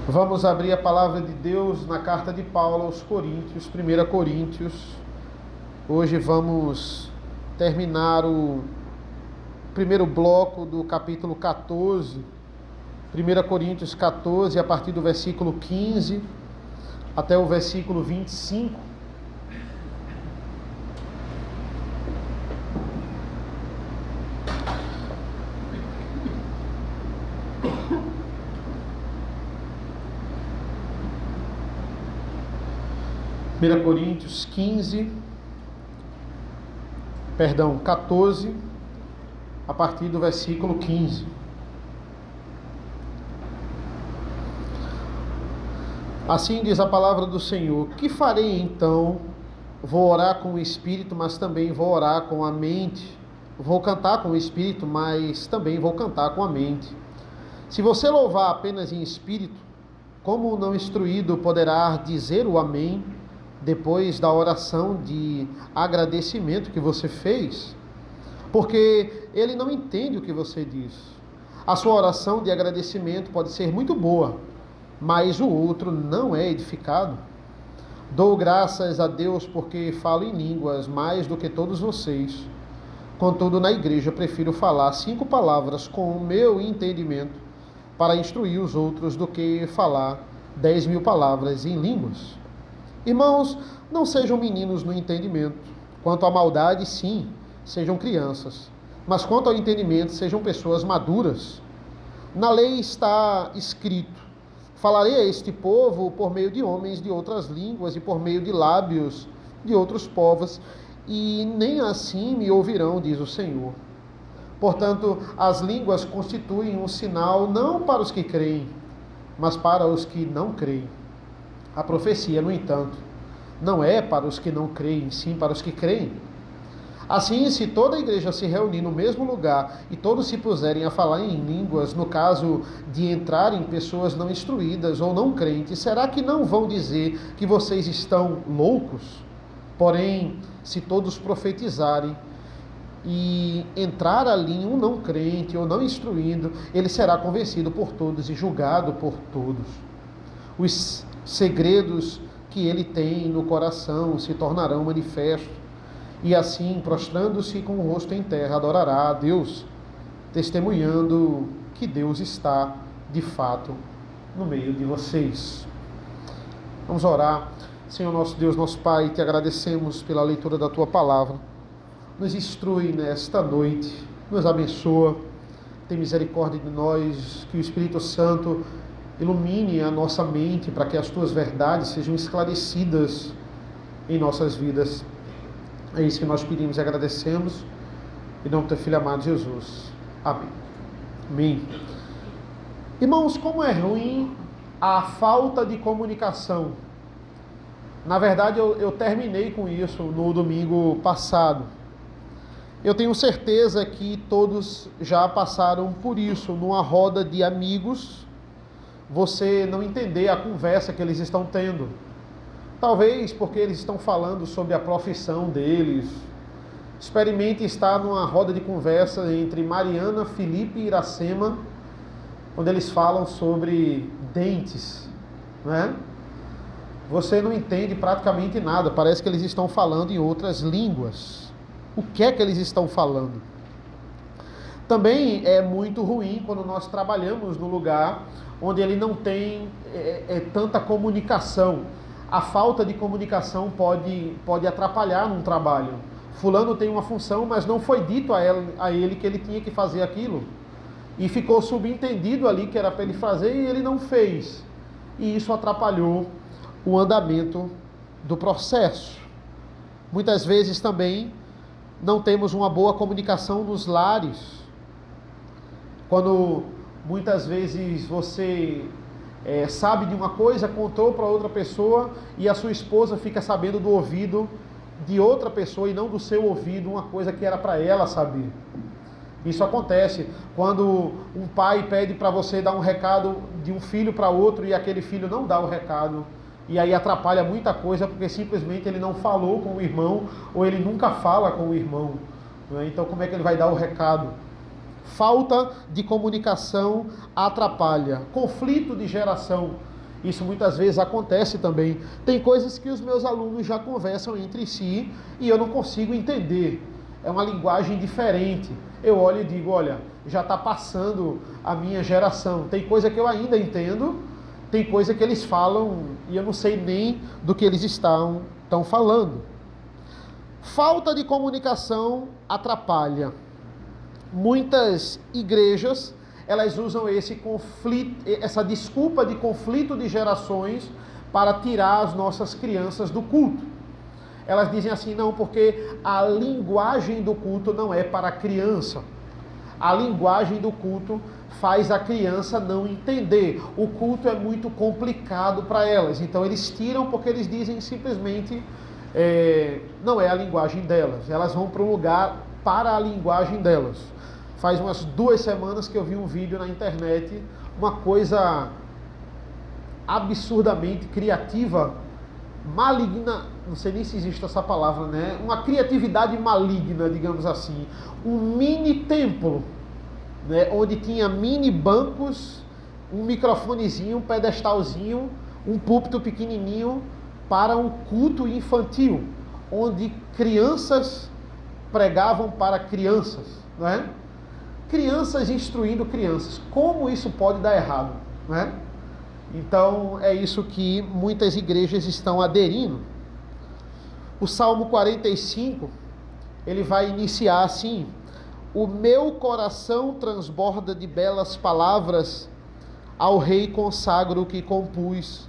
Vamos abrir a palavra de Deus na carta de Paulo aos Coríntios, 1 Coríntios. Hoje vamos terminar o primeiro bloco do capítulo 14, 1 Coríntios 14, a partir do versículo 15 até o versículo 25. Coríntios 14, a partir do versículo 15. Assim diz a palavra do Senhor: que farei então? Vou orar com o Espírito, mas também vou orar com a mente. Vou cantar com o Espírito, mas também vou cantar com a mente. Se você louvar apenas em Espírito, como o não instruído poderá dizer o Amém depois da oração de agradecimento que você fez? Porque ele não entende o que você diz. A sua oração de agradecimento pode ser muito boa, mas o outro não é edificado. Dou graças a Deus porque falo em línguas mais do que todos vocês. Contudo, na igreja prefiro falar 5 palavras com o meu entendimento para instruir os outros do que falar 10.000 palavras em línguas. Irmãos, não sejam meninos no entendimento. Quanto à maldade, sim, sejam crianças. Mas quanto ao entendimento, sejam pessoas maduras. Na lei está escrito: falarei a este povo por meio de homens de outras línguas e por meio de lábios de outros povos, e nem assim me ouvirão, diz o Senhor. Portanto, as línguas constituem um sinal não para os que creem, mas para os que não creem. A profecia, no entanto, não é para os que não creem, sim para os que creem. Assim, se toda a igreja se reunir no mesmo lugar e todos se puserem a falar em línguas, no caso de entrarem pessoas não instruídas ou não crentes, será que não vão dizer que vocês estão loucos? Porém, se todos profetizarem e entrar ali um não crente ou não instruído, ele será convencido por todos e julgado por todos. Os segredos que ele tem no coração se tornarão manifestos, e assim, prostrando-se com o rosto em terra, adorará a Deus, testemunhando que Deus está, de fato, no meio de vocês. Vamos orar. Senhor nosso Deus, nosso Pai, te agradecemos pela leitura da Tua Palavra. Nos instrui nesta noite, nos abençoa, tem misericórdia de nós, que o Espírito Santo ilumine a nossa mente para que as Tuas verdades sejam esclarecidas em nossas vidas. É isso que nós pedimos e agradecemos, em nome do Teu Filho amado Jesus. Amém. Amém. Irmãos, como é ruim a falta de comunicação. Na verdade, eu terminei com isso no domingo passado. Eu tenho certeza que todos já passaram por isso, numa roda de amigos, você não entender a conversa que eles estão tendo. Talvez porque eles estão falando sobre a profissão deles. Experimente estar numa roda de conversa entre Mariana, Felipe e Iracema, quando eles falam sobre dentes, né? Você não entende praticamente nada, parece que eles estão falando em outras línguas. O que é que eles estão falando? Também é muito ruim quando nós trabalhamos num lugar onde ele não tem tanta comunicação. A falta de comunicação pode atrapalhar num trabalho. Fulano tem uma função, mas não foi dito a ele que ele tinha que fazer aquilo. E ficou subentendido ali que era para ele fazer e ele não fez. E isso atrapalhou o andamento do processo. Muitas vezes também não temos uma boa comunicação nos lares. Quando muitas vezes você sabe de uma coisa, contou para outra pessoa e a sua esposa fica sabendo do ouvido de outra pessoa e não do seu ouvido uma coisa que era para ela saber. Isso acontece quando um pai pede para você dar um recado de um filho para outro e aquele filho não dá o recado. E aí atrapalha muita coisa porque simplesmente ele não falou com o irmão ou ele nunca fala com o irmão. Então como é que ele vai dar o recado? Falta de comunicação atrapalha. Conflito de geração. Isso muitas vezes acontece também. Tem coisas que os meus alunos já conversam entre si e eu não consigo entender. É uma linguagem diferente. Eu olho e digo, olha, já está passando a minha geração. Tem coisa que eu ainda entendo, tem coisa que eles falam e eu não sei nem do que eles estão falando. Falta de comunicação atrapalha. Muitas igrejas, elas usam esse conflito, essa desculpa de conflito de gerações para tirar as nossas crianças do culto. Elas dizem assim, não, porque a linguagem do culto não é para a criança. A linguagem do culto faz a criança não entender. O culto é muito complicado para elas. Então eles tiram porque eles dizem simplesmente, não é a linguagem delas. Elas vão para um lugar para a linguagem delas. Faz umas 2 semanas que eu vi um vídeo na internet, uma coisa absurdamente criativa, maligna, não sei nem se existe essa palavra, né? Uma criatividade maligna, digamos assim. Um mini templo, né? Onde tinha mini bancos, um microfonezinho, um pedestalzinho, um púlpito pequenininho para um culto infantil, onde crianças pregavam para crianças, não é? Crianças instruindo crianças. Como isso pode dar errado, né? Então é isso que muitas igrejas estão aderindo. O Salmo 45, ele vai iniciar assim: o meu coração transborda de belas palavras, ao rei consagro o que compus.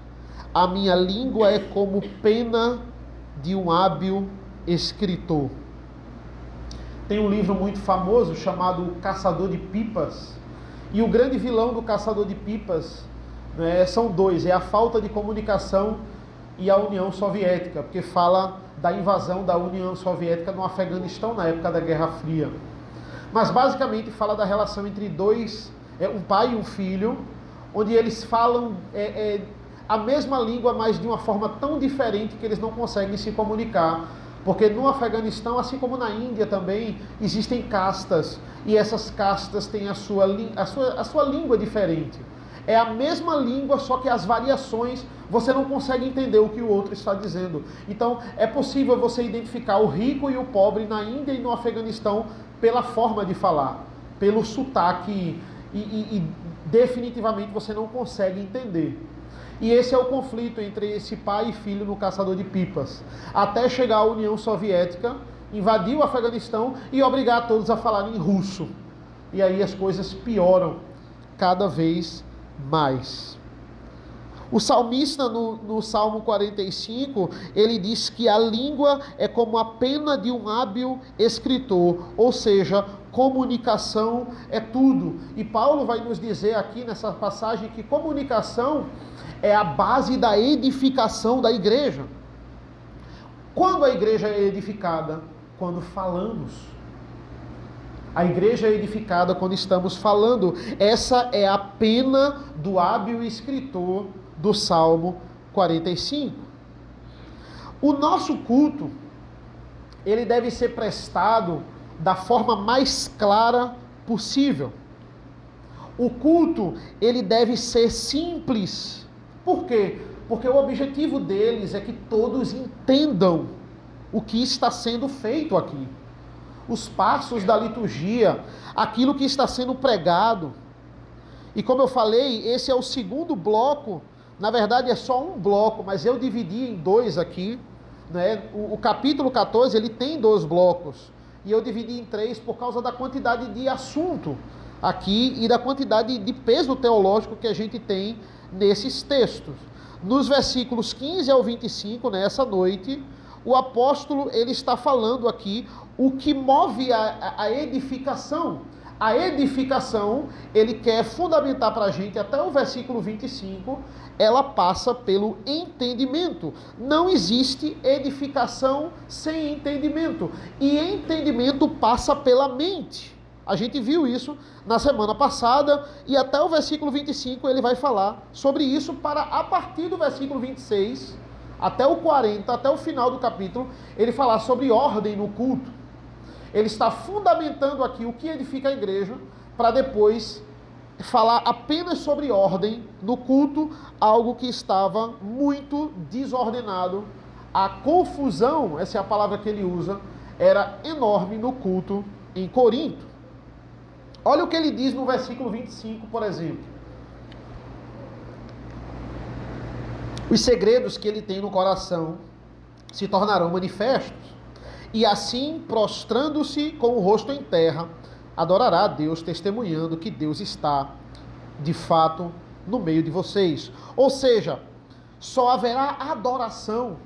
A minha língua é como pena de um hábil escritor. Tem um livro muito famoso chamado O Caçador de Pipas. E o grande vilão do Caçador de Pipas, né, são 2. É a falta de comunicação e a União Soviética. Porque fala da invasão da União Soviética no Afeganistão na época da Guerra Fria. Mas basicamente fala da relação entre um pai e um filho, onde eles falam a mesma língua, mas de uma forma tão diferente que eles não conseguem se comunicar. Porque no Afeganistão, assim como na Índia também, existem castas. E essas castas têm a sua língua diferente. É a mesma língua, só que as variações, você não consegue entender o que o outro está dizendo. Então, é possível você identificar o rico e o pobre na Índia e no Afeganistão pela forma de falar, pelo sotaque. E definitivamente você não consegue entender. E esse é o conflito entre esse pai e filho no Caçador de Pipas. Até chegar a União Soviética, invadir o Afeganistão e obrigar todos a falarem russo. E aí as coisas pioram cada vez mais. O salmista no Salmo 45, ele diz que a língua é como a pena de um hábil escritor, ou seja, comunicação é tudo. E Paulo vai nos dizer aqui nessa passagem que comunicação é a base da edificação da igreja. Quando a igreja é edificada? Quando falamos. A igreja é edificada quando estamos falando. Essa é a pena do hábil escritor do Salmo 45. O nosso culto, ele deve ser prestado da forma mais clara possível. O culto, ele deve ser simples. Por quê? Porque o objetivo deles é que todos entendam o que está sendo feito aqui. Os passos da liturgia, aquilo que está sendo pregado. E como eu falei, esse é o segundo bloco. Na verdade é só um bloco, mas eu dividi em 2 aqui, né? O capítulo 14, ele tem 2 blocos. E eu dividi em 3 por causa da quantidade de assunto aqui e da quantidade de peso teológico que a gente tem nesses textos. Nos versículos 15 ao 25, nessa noite, o apóstolo ele está falando aqui o que move a edificação. A edificação, ele quer fundamentar para a gente, até o versículo 25, ela passa pelo entendimento. Não existe edificação sem entendimento. E entendimento passa pela mente. A gente viu isso na semana passada e até o versículo 25 ele vai falar sobre isso para, a partir do versículo 26, até o 40, até o final do capítulo, ele falar sobre ordem no culto. Ele está fundamentando aqui o que edifica a igreja, para depois falar apenas sobre ordem no culto, algo que estava muito desordenado. A confusão, essa é a palavra que ele usa, era enorme no culto em Corinto. Olha o que ele diz no versículo 25, por exemplo. Os segredos que ele tem no coração se tornarão manifestos, e assim, prostrando-se com o rosto em terra, adorará a Deus, testemunhando que Deus está, de fato, no meio de vocês. Ou seja, só haverá adoração,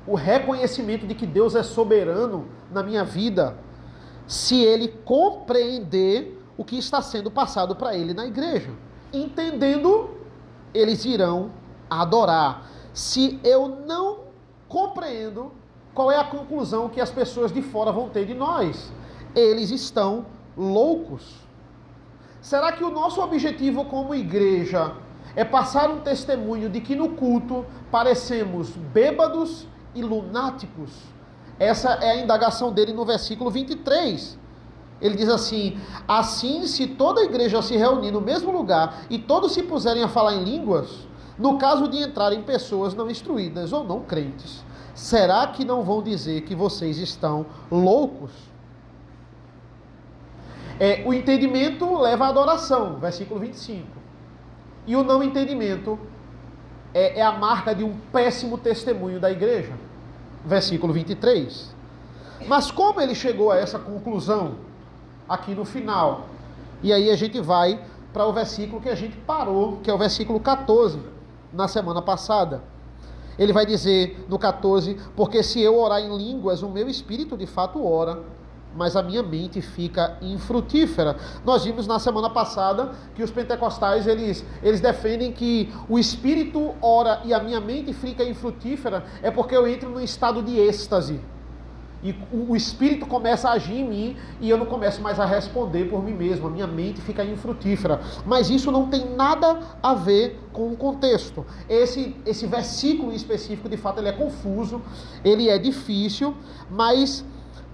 o reconhecimento de que Deus é soberano na minha vida, se ele compreender o que está sendo passado para ele na igreja. Entendendo, eles irão adorar. Se eu não compreendo, qual é a conclusão que as pessoas de fora vão ter de nós? Eles estão loucos. Será que o nosso objetivo como igreja é passar um testemunho de que no culto parecemos bêbados e lunáticos? Essa é a indagação dele no versículo 23. Ele diz assim: assim, se toda a igreja se reunir no mesmo lugar e todos se puserem a falar em línguas, no caso de entrarem pessoas não instruídas ou não crentes, será que não vão dizer que vocês estão loucos? O entendimento leva à adoração, versículo 25. E o não entendimento é a marca de um péssimo testemunho da igreja, versículo 23. Mas como ele chegou a essa conclusão aqui no final? E aí a gente vai para o versículo que a gente parou, que é o versículo 14, na semana passada. Ele vai dizer no 14: porque se eu orar em línguas, o meu espírito de fato ora, mas a minha mente fica infrutífera. Nós vimos na semana passada que os pentecostais, eles defendem que o espírito ora e a minha mente fica infrutífera, é porque eu entro num estado de êxtase. E o espírito começa a agir em mim e eu não começo mais a responder por mim mesmo, a minha mente fica infrutífera. Mas isso não tem nada a ver com o contexto. Esse versículo específico, de fato, ele é confuso, ele é difícil, mas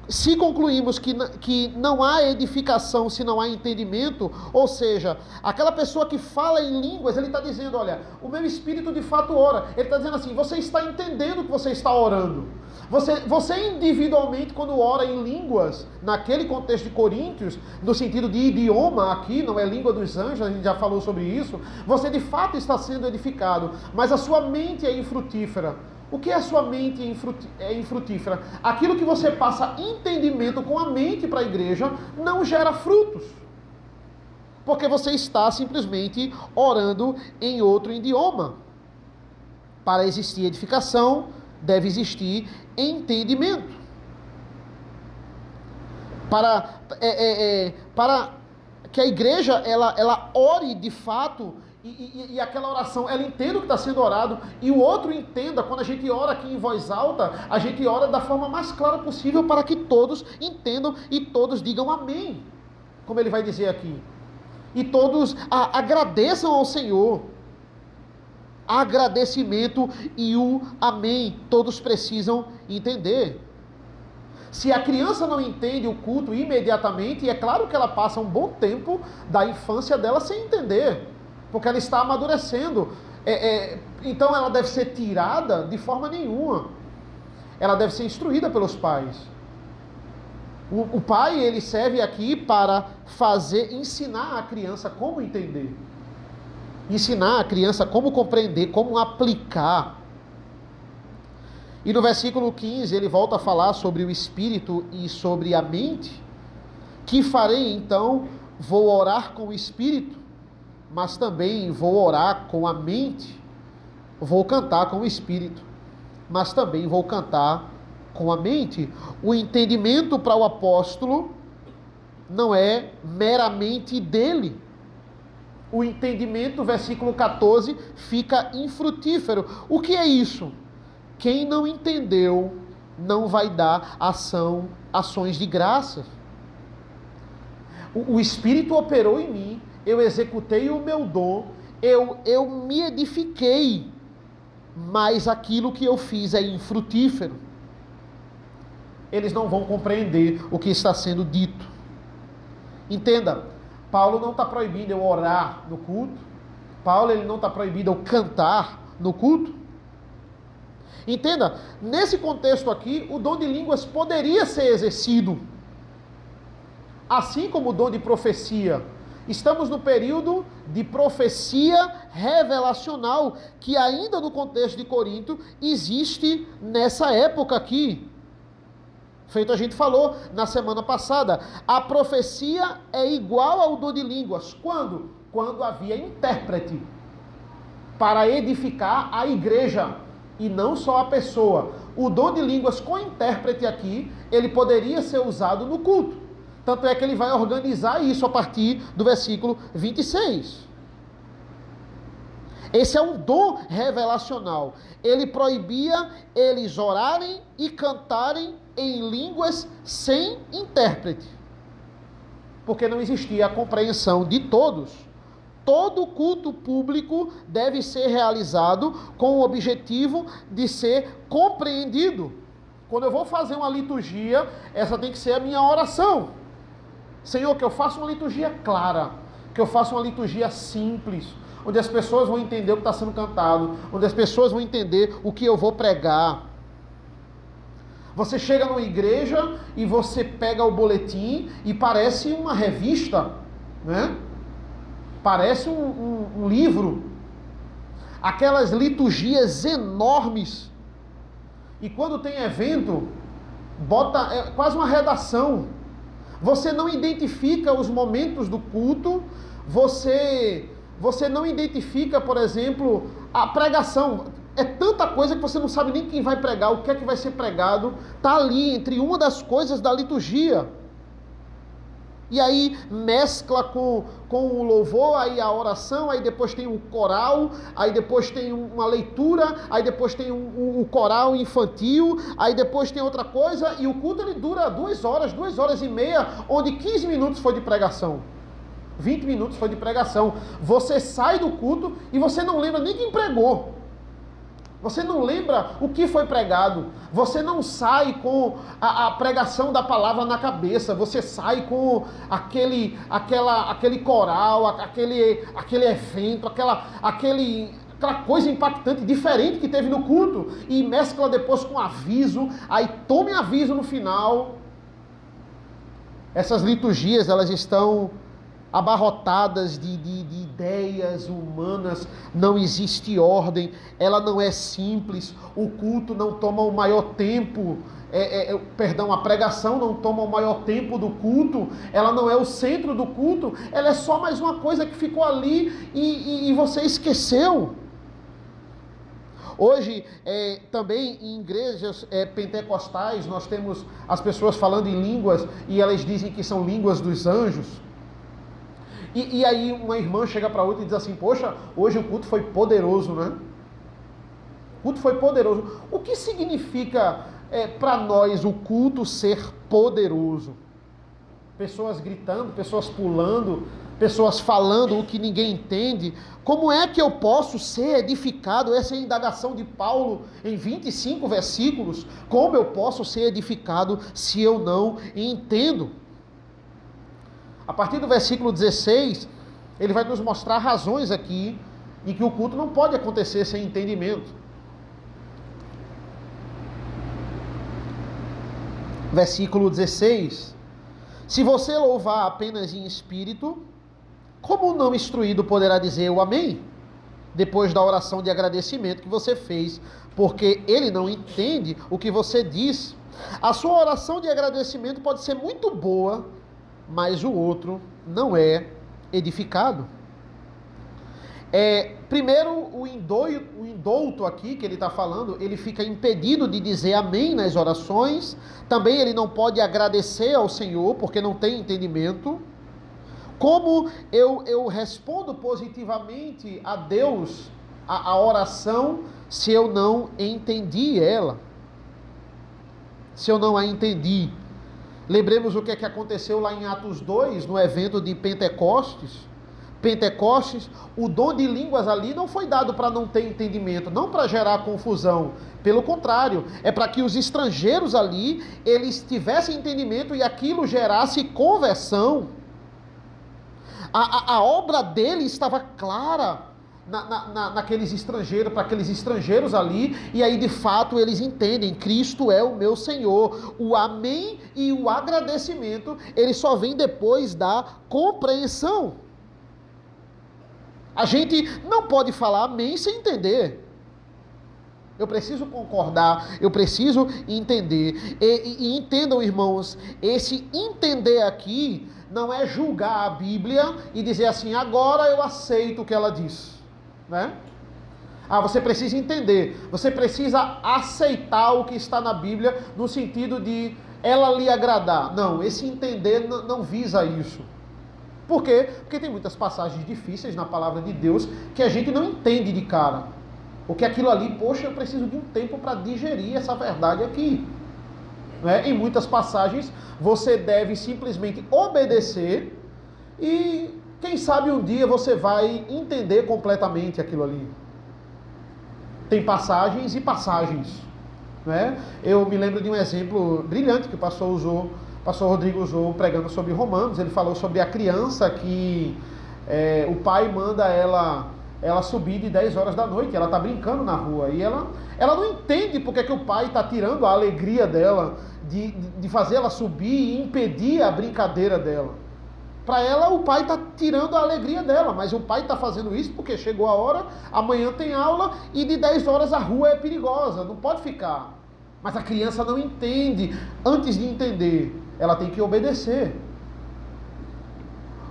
se concluímos que não há edificação se não há entendimento, ou seja, aquela pessoa que fala em línguas, ele está dizendo: olha, o meu espírito de fato ora. Ele está dizendo assim: você está entendendo que você está orando. Você individualmente, quando ora em línguas, naquele contexto de Coríntios, no sentido de idioma aqui, não é língua dos anjos, a gente já falou sobre isso, você de fato está sendo edificado, mas a sua mente é infrutífera. O que é a sua mente infrutífera? Aquilo que você passa entendimento com a mente para a igreja não gera frutos. Porque você está simplesmente orando em outro idioma. Para existir edificação, deve existir entendimento. Para que a igreja ela ore de fato, e aquela oração, ela entenda o que está sendo orado, e o outro entenda. Quando a gente ora aqui em voz alta, a gente ora da forma mais clara possível para que todos entendam e todos digam amém, como ele vai dizer aqui. E todos agradeçam ao Senhor. Agradecimento e o amém, todos precisam entender. Se a criança não entende o culto imediatamente, é claro que ela passa um bom tempo da infância dela sem entender, porque ela está amadurecendo. Então ela deve ser tirada de forma nenhuma. Ela deve ser instruída pelos pais. O pai, ele serve aqui para ensinar a criança como entender. Ensinar a criança como compreender, como aplicar. E no versículo 15 ele volta a falar sobre o espírito e sobre a mente. Que farei então? Vou orar com o espírito, mas também vou orar com a mente. Vou cantar com o espírito, mas também vou cantar com a mente. O entendimento para o apóstolo não é meramente dele. O entendimento, versículo 14, fica infrutífero. O que é isso? Quem não entendeu não vai dar ações de graça. O Espírito operou em mim, eu executei o meu dom, eu me edifiquei, mas aquilo que eu fiz é infrutífero. Eles não vão compreender o que está sendo dito. Entenda, Paulo não está proibindo eu orar no culto. Paulo ele não está proibindo eu cantar no culto. Entenda, nesse contexto aqui, o dom de línguas poderia ser exercido. Assim como o dom de profecia. Estamos no período de profecia revelacional, que ainda no contexto de Corinto existe nessa época aqui. Feito a gente falou na semana passada, a profecia é igual ao dom de línguas. Quando? Quando havia intérprete para edificar a igreja e não só a pessoa. O dom de línguas com intérprete aqui, ele poderia ser usado no culto. Tanto é que ele vai organizar isso a partir do versículo 26. Esse é um dom revelacional. Ele proibia eles orarem e cantarem em línguas sem intérprete. Porque não existia a compreensão de todos. Todo culto público deve ser realizado com o objetivo de ser compreendido. Quando eu vou fazer uma liturgia, essa tem que ser a minha oração. Senhor, que eu faça uma liturgia clara, que eu faça uma liturgia simples, onde as pessoas vão entender o que está sendo cantado, onde as pessoas vão entender o que eu vou pregar. Você chega numa igreja e você pega o boletim e parece uma revista, né? Parece um livro. Aquelas liturgias enormes. E quando tem evento, é quase uma redação. Você não identifica os momentos do culto, você não identifica, por exemplo, a pregação. É tanta coisa que você não sabe nem quem vai pregar, o que é que vai ser pregado. Está ali entre uma das coisas da liturgia. E aí mescla com o louvor, aí a oração, aí depois tem o coral, aí depois tem uma leitura, aí depois tem um coral infantil, aí depois tem outra coisa, e o culto ele dura 2 horas e meia, onde 15 minutos foi de pregação. 20 minutos foi de pregação. Você sai do culto e você não lembra nem quem pregou. Você não lembra o que foi pregado. Você não sai com a pregação da palavra na cabeça. Você sai com aquele coral, aquele evento, aquela coisa impactante, diferente que teve no culto. E mescla depois com aviso. Aí tome aviso no final. Essas liturgias, elas estão abarrotadas de ideias humanas, não existe ordem, ela não é simples, o culto não toma o maior tempo, a pregação não toma o maior tempo do culto, ela não é o centro do culto, ela é só mais uma coisa que ficou ali e você esqueceu. Hoje, também em igrejas pentecostais, nós temos as pessoas falando em línguas e elas dizem que são línguas dos anjos. E aí uma irmã chega para outra e diz assim, poxa, hoje o culto foi poderoso, né? O culto foi poderoso. O que significa para nós o culto ser poderoso? Pessoas gritando, pessoas pulando, pessoas falando o que ninguém entende. Como é que eu posso ser edificado? Essa é a indagação de Paulo em 25 versículos. Como eu posso ser edificado se eu não entendo? A partir do versículo 16, ele vai nos mostrar razões aqui em que o culto não pode acontecer sem entendimento. Versículo 16. Se você louvar apenas em espírito, como não instruído poderá dizer o amém? Depois da oração de agradecimento que você fez, porque ele não entende o que você diz. A sua oração de agradecimento pode ser muito boa, mas o outro não é edificado. Primeiro, o indouto aqui, que ele está falando, ele fica impedido de dizer amém nas orações. Também ele não pode agradecer ao Senhor, porque não tem entendimento. Como eu respondo positivamente a Deus a oração se eu não entendi ela? Se eu não a entendi. Lembremos o que é que aconteceu lá em Atos 2, no evento de Pentecostes. O dom de línguas ali não foi dado para não ter entendimento, não para gerar confusão. Pelo contrário, é para que os estrangeiros ali, eles tivessem entendimento e aquilo gerasse conversão. A obra dele estava clara naqueles estrangeiros, para aqueles estrangeiros ali, e aí de fato eles entendem, Cristo é o meu Senhor. O amém e o agradecimento, ele só vem depois da compreensão. A gente não pode falar amém sem entender. Eu preciso concordar, eu preciso entender. E entendam, irmãos, esse entender aqui não é julgar a Bíblia e dizer assim, agora eu aceito o que ela diz. Né? Você precisa entender, você precisa aceitar o que está na Bíblia no sentido de ela lhe agradar. Não, esse entender não visa isso. Por quê? Porque tem muitas passagens difíceis na palavra de Deus que a gente não entende de cara. Porque aquilo ali, poxa, eu preciso de um tempo para digerir essa verdade aqui. Né? Em muitas passagens você deve simplesmente obedecer e quem sabe um dia você vai entender completamente aquilo ali. Tem passagens e passagens. Né? Eu me lembro de um exemplo brilhante que o pastor Rodrigo usou pregando sobre Romanos. Ele falou sobre a criança que o pai manda ela subir de 10 horas da noite. Ela está brincando na rua e ela não entende porque que o pai está tirando a alegria dela de fazer ela subir e impedir a brincadeira dela. Para ela, o pai está tirando a alegria dela, mas o pai está fazendo isso porque chegou a hora, amanhã tem aula e de 10 horas a rua é perigosa, não pode ficar. Mas a criança não entende. Antes de entender, ela tem que obedecer.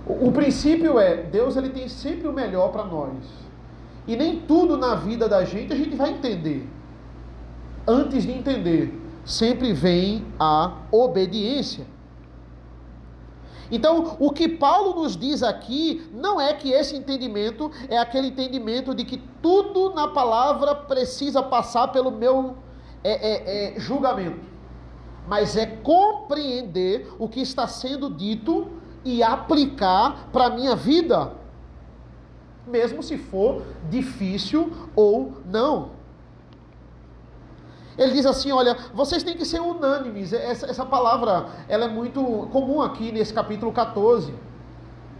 O princípio é, Deus ele tem sempre o melhor para nós. E nem tudo na vida da gente a gente vai entender. Antes de entender, sempre vem a obediência. Então, o que Paulo nos diz aqui não é que esse entendimento é aquele entendimento de que tudo na palavra precisa passar pelo meu julgamento, mas é compreender o que está sendo dito e aplicar para a minha vida, mesmo se for difícil ou não. Ele diz assim, olha, vocês têm que ser unânimes. Essa palavra, ela é muito comum aqui nesse capítulo 14.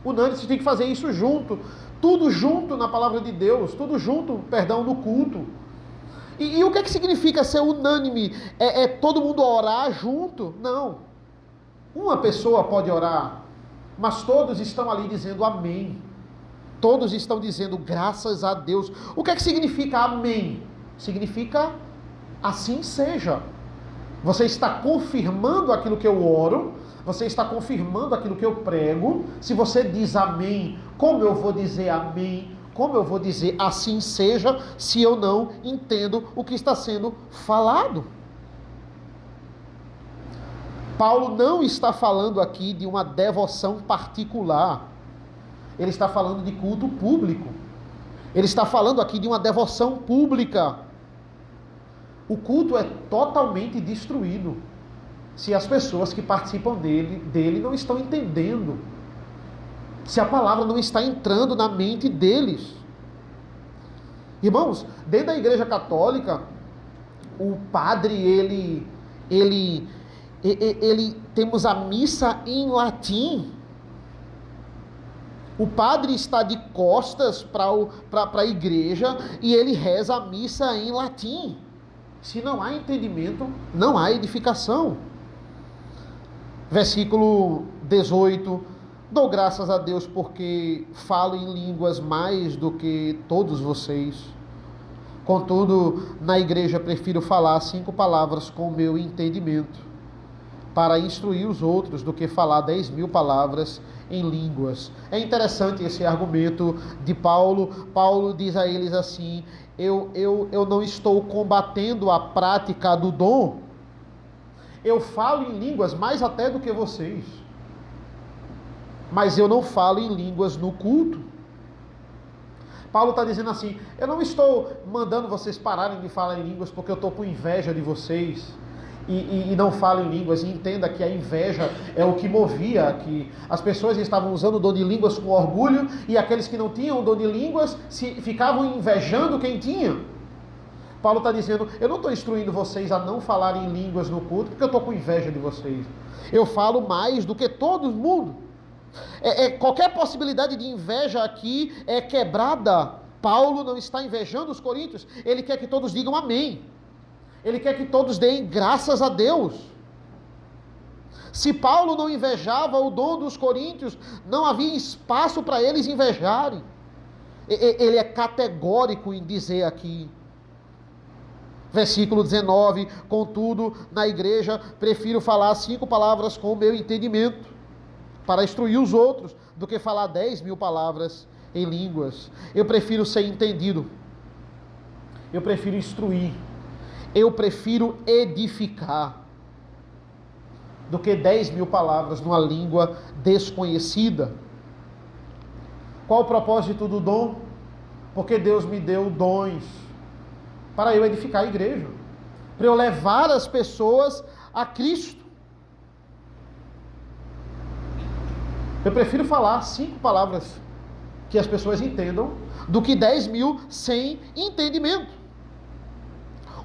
Unânime, vocês têm que fazer isso junto. Tudo junto na palavra de Deus. Tudo junto, no culto. E o que é que significa ser unânime? É todo mundo orar junto? Não. Uma pessoa pode orar, mas todos estão ali dizendo amém. Todos estão dizendo graças a Deus. O que é que significa amém? Significa assim seja. Você está confirmando aquilo que eu oro, você está confirmando aquilo que eu prego. Se você diz amém, como eu vou dizer amém? Como eu vou dizer assim seja, se eu não entendo o que está sendo falado? Paulo não está falando aqui de uma devoção particular. Ele está falando de culto público. Ele está falando aqui de uma devoção pública. O culto é totalmente destruído se as pessoas que participam dele não estão entendendo, se a palavra não está entrando na mente deles. Irmãos, dentro da Igreja Católica, o padre, ele temos a missa em latim. O padre está de costas para a igreja e ele reza a missa em latim. Se não há entendimento, não há edificação. Versículo 18. Dou graças a Deus porque falo em línguas mais do que todos vocês. Contudo, na igreja prefiro falar 5 palavras com o meu entendimento, para instruir os outros, do que falar 10.000 palavras em línguas. É interessante esse argumento de Paulo. Paulo diz a eles assim, eu não estou combatendo a prática do dom. Eu falo em línguas mais até do que vocês. Mas eu não falo em línguas no culto. Paulo está dizendo assim, eu não estou mandando vocês pararem de falar em línguas porque eu estou com inveja de vocês. E não falo em línguas. E entenda que a inveja é o que movia aqui. As pessoas estavam usando o dom de línguas com orgulho, e aqueles que não tinham o dom de línguas ficavam invejando quem tinha. Paulo está dizendo, eu não estou instruindo vocês a não falarem em línguas no culto porque eu estou com inveja de vocês. Eu falo mais do que todo mundo. Qualquer possibilidade de inveja aqui é quebrada. Paulo não está invejando os coríntios, ele quer que todos digam amém. Ele quer que todos deem graças a Deus. Se Paulo não invejava o dom dos coríntios, não havia espaço para eles invejarem. Ele é categórico em dizer aqui. Versículo 19, contudo, na igreja, prefiro falar 5 palavras com o meu entendimento, para instruir os outros, do que falar 10.000 palavras em línguas. Eu prefiro ser entendido. Eu prefiro instruir. Eu prefiro edificar. Do que 10.000 palavras numa língua desconhecida. Qual o propósito do dom? Porque Deus me deu dons para eu edificar a igreja, para eu levar as pessoas a Cristo. Eu prefiro falar 5 palavras que as pessoas entendam do que 10.000 sem entendimento.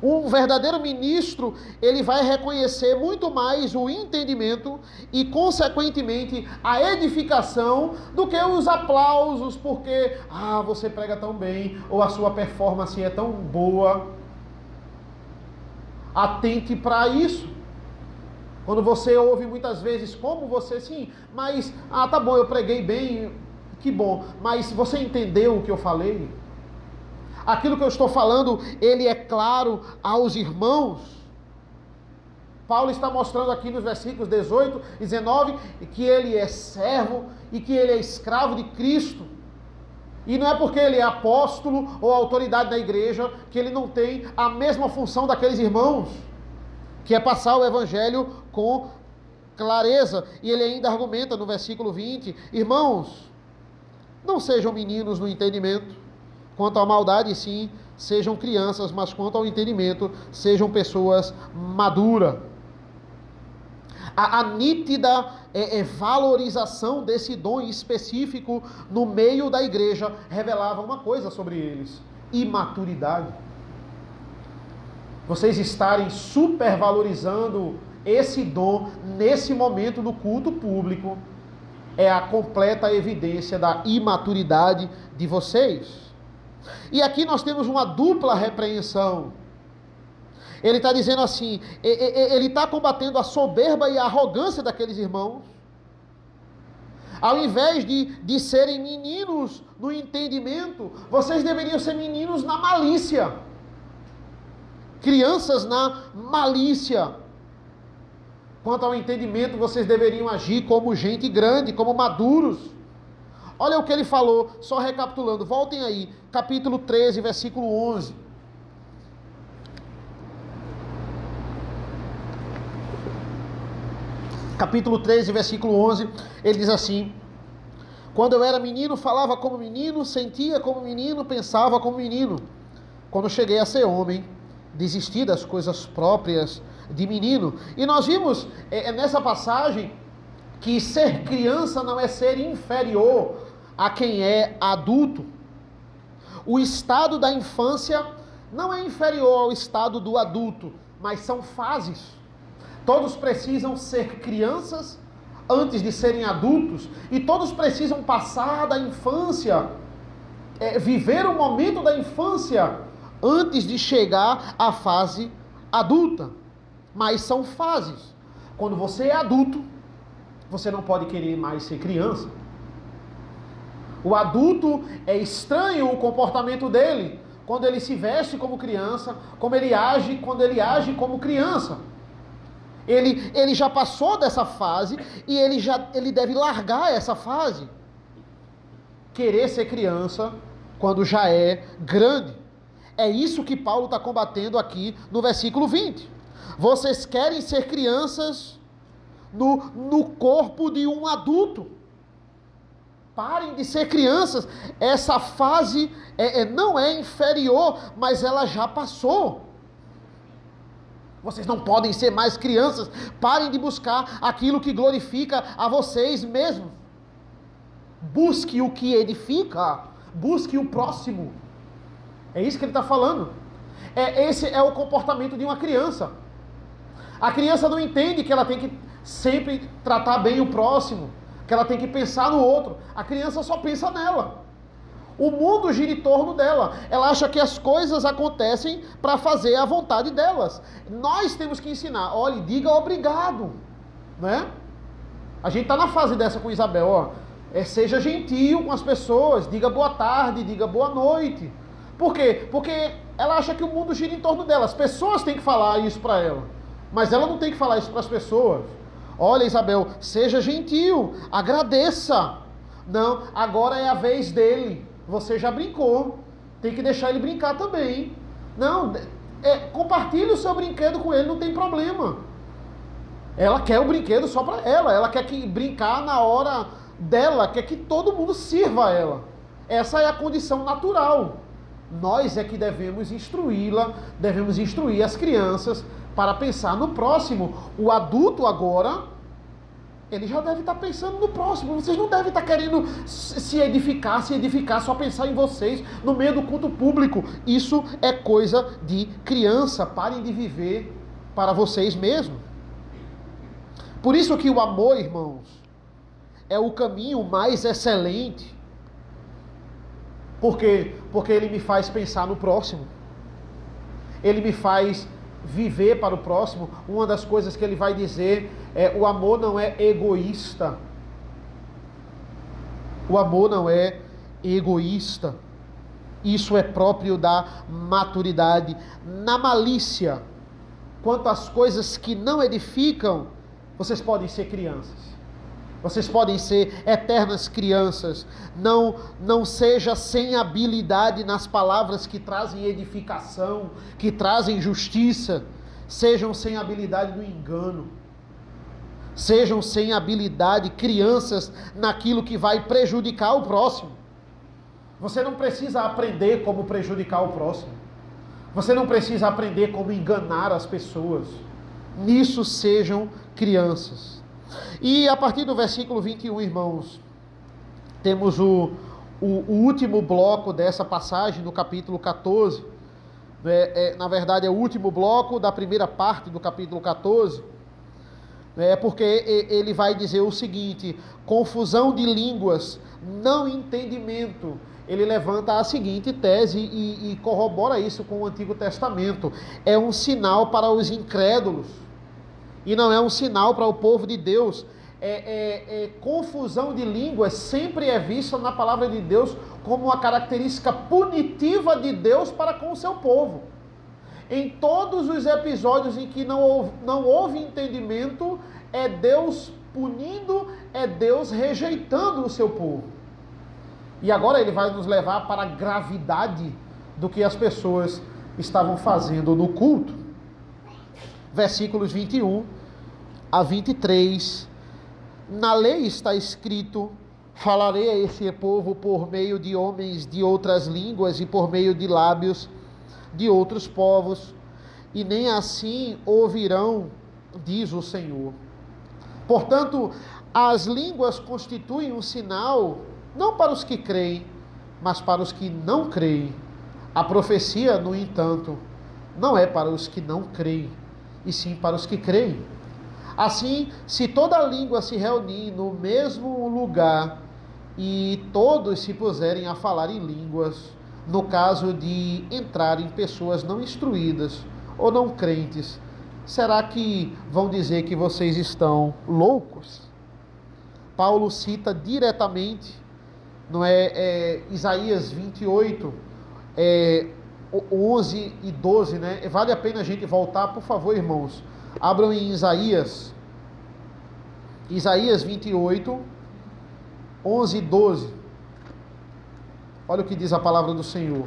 Um verdadeiro ministro, ele vai reconhecer muito mais o entendimento e, consequentemente, a edificação do que os aplausos, porque, você prega tão bem, ou a sua performance é tão boa. Atente para isso. Quando você ouve muitas vezes, como você, sim, mas, tá bom, eu preguei bem, que bom, mas você entendeu o que eu falei? Aquilo que eu estou falando, ele é claro aos irmãos. Paulo está mostrando aqui nos versículos 18 e 19 que ele é servo e que ele é escravo de Cristo. E não é porque ele é apóstolo ou autoridade da igreja que ele não tem a mesma função daqueles irmãos, que é passar o evangelho com clareza. E ele ainda argumenta no versículo 20, irmãos, não sejam meninos no entendimento. Quanto à maldade, sim, sejam crianças, mas quanto ao entendimento, sejam pessoas maduras. A nítida valorização desse dom específico no meio da igreja revelava uma coisa sobre eles: imaturidade. Vocês estarem supervalorizando esse dom nesse momento do culto público é a completa evidência da imaturidade de vocês. E aqui nós temos uma dupla repreensão. Ele está dizendo assim, ele está combatendo a soberba e a arrogância daqueles irmãos. Ao invés de serem meninos no entendimento, vocês deveriam ser meninos na malícia. Crianças na malícia. Quanto ao entendimento, vocês deveriam agir como gente grande, como maduros. Olha o que ele falou, só recapitulando, voltem aí, capítulo 13, versículo 11. Capítulo 13, versículo 11, ele diz assim: quando eu era menino, falava como menino, sentia como menino, pensava como menino. Quando cheguei a ser homem, desisti das coisas próprias de menino. E nós vimos nessa passagem que ser criança não é ser inferior a quem é adulto. O estado da infância não é inferior ao estado do adulto, mas são fases. Todos precisam ser crianças antes de serem adultos, e todos precisam passar da infância, viver o momento da infância antes de chegar à fase adulta. Mas são fases. Quando você é adulto, você não pode querer mais ser criança. O adulto é estranho o comportamento dele, quando ele se veste como criança, como ele age quando ele age como criança. Ele já passou dessa fase e ele deve largar essa fase. Querer ser criança quando já é grande. É isso que Paulo está combatendo aqui no versículo 20. Vocês querem ser crianças no corpo de um adulto. Parem de ser crianças. Essa fase não é inferior, mas ela já passou. Vocês não podem ser mais crianças. Parem de buscar aquilo que glorifica a vocês mesmos. Busque o que edifica. Busque o próximo. É isso que ele está falando. Esse é o comportamento de uma criança. A criança não entende que ela tem que sempre tratar bem o próximo, que ela tem que pensar no outro. A criança só pensa nela. O mundo gira em torno dela. Ela acha que as coisas acontecem para fazer a vontade delas. Nós temos que ensinar. Olha, diga obrigado, né? A gente está na fase dessa com Isabel, ó. Seja gentil com as pessoas, diga boa tarde, diga boa noite. Por quê? Porque ela acha que o mundo gira em torno dela. As pessoas têm que falar isso para ela, mas ela não tem que falar isso para as pessoas. Olha, Isabel, seja gentil, agradeça. Não, agora é a vez dele. Você já brincou, tem que deixar ele brincar também. Não, compartilhe o seu brinquedo com ele, não tem problema. Ela quer o brinquedo só para ela, ela quer brincar na hora dela, quer que todo mundo sirva a ela. Essa é a condição natural. Nós é que devemos instruí-la, devemos instruir as crianças para pensar no próximo. O adulto agora, ele já deve estar pensando no próximo. Vocês não devem estar querendo se edificar, só pensar em vocês no meio do culto público. Isso é coisa de criança. Parem de viver para vocês mesmos. Por isso que o amor, irmãos, é o caminho mais excelente. Por quê? Porque ele me faz pensar no próximo. Ele me faz viver para o próximo. Uma das coisas que ele vai dizer é: o amor não é egoísta. O amor não é egoísta. Isso é próprio da maturidade. Na malícia, quanto às coisas que não edificam, vocês podem ser crianças. Vocês podem ser eternas crianças. Não seja sem habilidade nas palavras que trazem edificação, que trazem justiça. Sejam sem habilidade no engano. Sejam sem habilidade crianças naquilo que vai prejudicar o próximo. Você não precisa aprender como prejudicar o próximo. Você não precisa aprender como enganar as pessoas. Nisso sejam crianças. E a partir do versículo 21, irmãos, temos o último bloco dessa passagem no capítulo 14. Na verdade, é o último bloco da primeira parte do capítulo 14. Porque ele vai dizer o seguinte: confusão de línguas, não entendimento. Ele levanta a seguinte tese e corrobora isso com o Antigo Testamento. É um sinal para os incrédulos. E não é um sinal para o povo de Deus. Confusão de línguas sempre é vista na palavra de Deus como uma característica punitiva de Deus para com o seu povo. Em todos os episódios em que não houve entendimento, é Deus punindo, é Deus rejeitando o seu povo. E agora ele vai nos levar para a gravidade do que as pessoas estavam fazendo no culto. Versículos 21 a 23. Na lei está escrito: falarei a esse povo por meio de homens de outras línguas e por meio de lábios de outros povos, e nem assim ouvirão, diz o Senhor. Portanto, as línguas constituem um sinal, não para os que creem, mas para os que não creem. A profecia, no entanto, não é para os que não creem, e sim para os que creem. Assim, se toda a língua se reunir no mesmo lugar e todos se puserem a falar em línguas, no caso de entrarem pessoas não instruídas ou não crentes, será que vão dizer que vocês estão loucos? Paulo cita diretamente, não é, Isaías 28, 11 e 12, né? Vale a pena a gente voltar, por favor, irmãos. Abram em Isaías 28, 11 e 12. Olha o que diz a palavra do Senhor.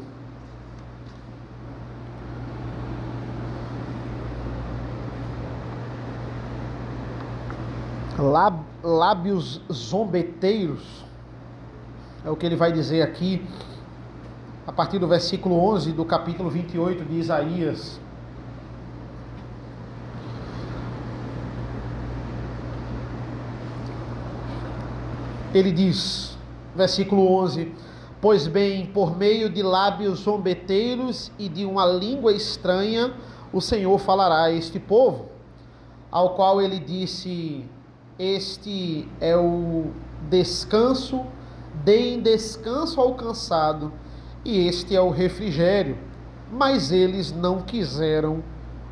Lábios zombeteiros, é o que ele vai dizer aqui, a partir do versículo 11 do capítulo 28 de Isaías. Ele diz, versículo 11: pois bem, por meio de lábios zombeteiros e de uma língua estranha, o Senhor falará a este povo, ao qual ele disse: este é o descanso, deem descanso ao cansado, e este é o refrigério. Mas eles não quiseram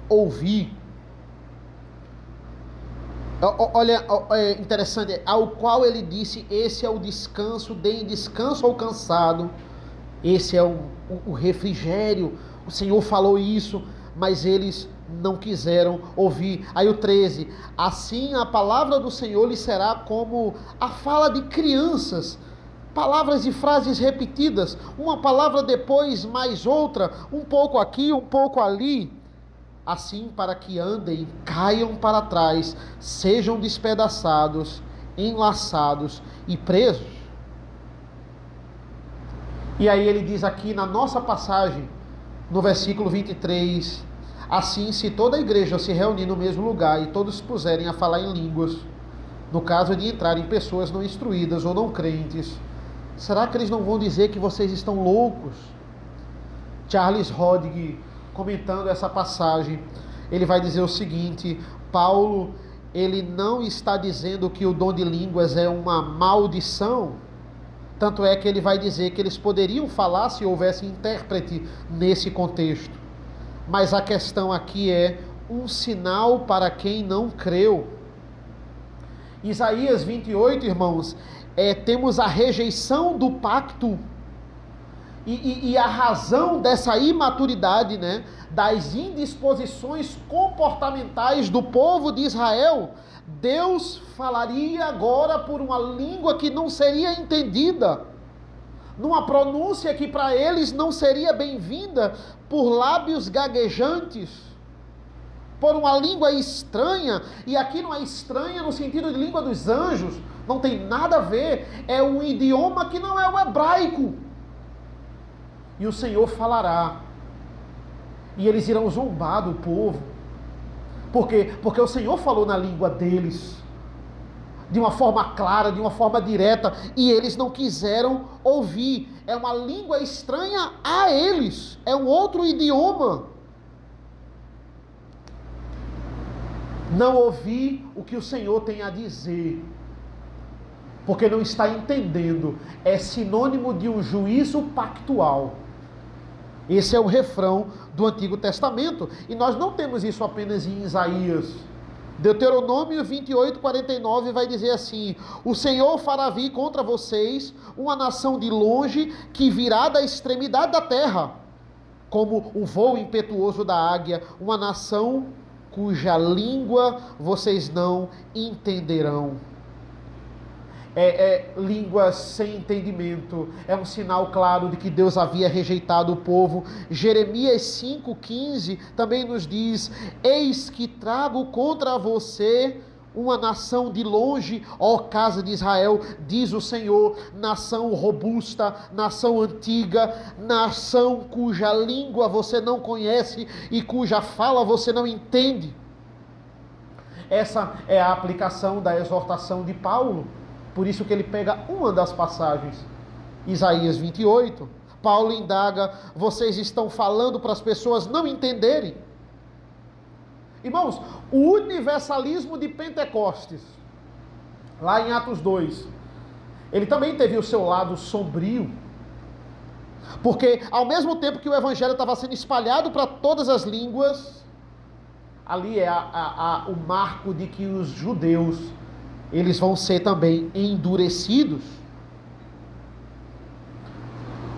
ouvir. Olha, é interessante, ao qual ele disse, esse é o descanso, deem descanso ao cansado, esse é o refrigério. O Senhor falou isso, mas eles não quiseram ouvir. Aí o 13, assim a palavra do Senhor lhe será como a fala de crianças, palavras e frases repetidas, uma palavra depois mais outra, um pouco aqui, um pouco ali, assim para que andem, caiam para trás, sejam despedaçados, enlaçados e presos. E aí ele diz aqui na nossa passagem, no versículo 23, assim, se toda a igreja se reunir no mesmo lugar e todos se puserem a falar em línguas, no caso de entrarem pessoas não instruídas ou não crentes, será que eles não vão dizer que vocês estão loucos? Charles Hodge, comentando essa passagem, ele vai dizer o seguinte: Paulo, ele não está dizendo que o dom de línguas é uma maldição. Tanto é que ele vai dizer que eles poderiam falar se houvesse intérprete nesse contexto. Mas a questão aqui é um sinal para quem não creu. Isaías 28, irmãos, temos a rejeição do pacto e a razão dessa imaturidade, né, das indisposições comportamentais do povo de Israel. Deus falaria agora por uma língua que não seria entendida, numa pronúncia que para eles não seria bem-vinda, por lábios gaguejantes, por uma língua estranha. E aqui não é estranha no sentido de língua dos anjos, não tem nada a ver, é um idioma que não é o hebraico. E o Senhor falará, e eles irão zombar do povo. Por quê? Porque o Senhor falou na língua deles, de uma forma clara, de uma forma direta, e eles não quiseram ouvir. É uma língua estranha a eles, é um outro idioma. Não ouvir o que o Senhor tem a dizer, porque não está entendendo, é sinônimo de um juízo pactual. Esse é o refrão do Antigo Testamento, e nós não temos isso apenas em Isaías. Deuteronômio 28, 49 vai dizer assim: o Senhor fará vir contra vocês uma nação de longe que virá da extremidade da terra, como o voo impetuoso da águia, uma nação cuja língua vocês não entenderão. Línguas sem entendimento, é um sinal claro de que Deus havia rejeitado o povo. Jeremias 5,15 também nos diz: eis que trago contra você uma nação de longe, ó casa de Israel, diz o Senhor, nação robusta, nação antiga, nação cuja língua você não conhece e cuja fala você não entende. Essa é a aplicação da exortação de Paulo. Por isso que ele pega uma das passagens, Isaías 28. Paulo indaga: vocês estão falando para as pessoas não entenderem? Irmãos, o universalismo de Pentecostes, lá em Atos 2, ele também teve o seu lado sombrio. Porque ao mesmo tempo que o evangelho estava sendo espalhado para todas as línguas, ali é o marco de que os judeus, eles vão ser também endurecidos.